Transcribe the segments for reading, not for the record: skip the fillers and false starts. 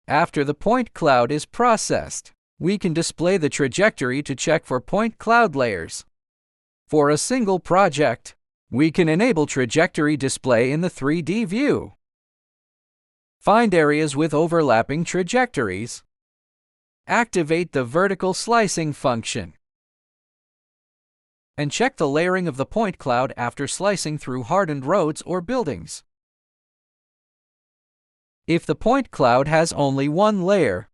After the point cloud is processed, we can display the trajectory to check for point cloud layers. For a single project, we can enable trajectory display in the 3D view. Find areas with overlapping trajectories. Activate the vertical slicing function. And check the layering of the point cloud after slicing through hardened roads or buildings. If the point cloud has only one layer,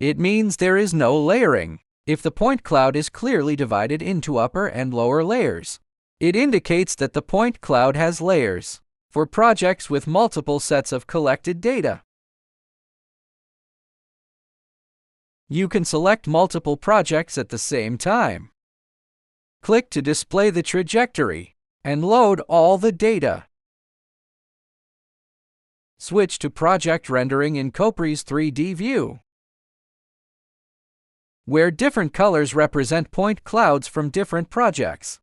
it means there is no layering. If the point cloud is clearly divided into upper and lower layers, it indicates that the point cloud has layers. For projects with multiple sets of collected data, you can select multiple projects at the same time. Click to display the trajectory and load all the data. Switch to project rendering in CoPre's 3D view, where different colors represent point clouds from different projects.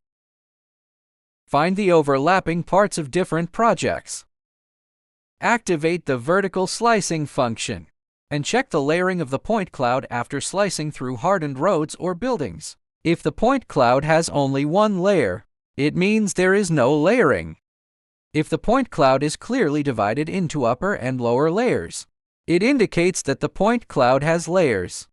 Find the overlapping parts of different projects. Activate the vertical slicing function and check the layering of the point cloud after slicing through hardened roads or buildings. If the point cloud has only one layer, it means there is no layering. If the point cloud is clearly divided into upper and lower layers, it indicates that the point cloud has layers.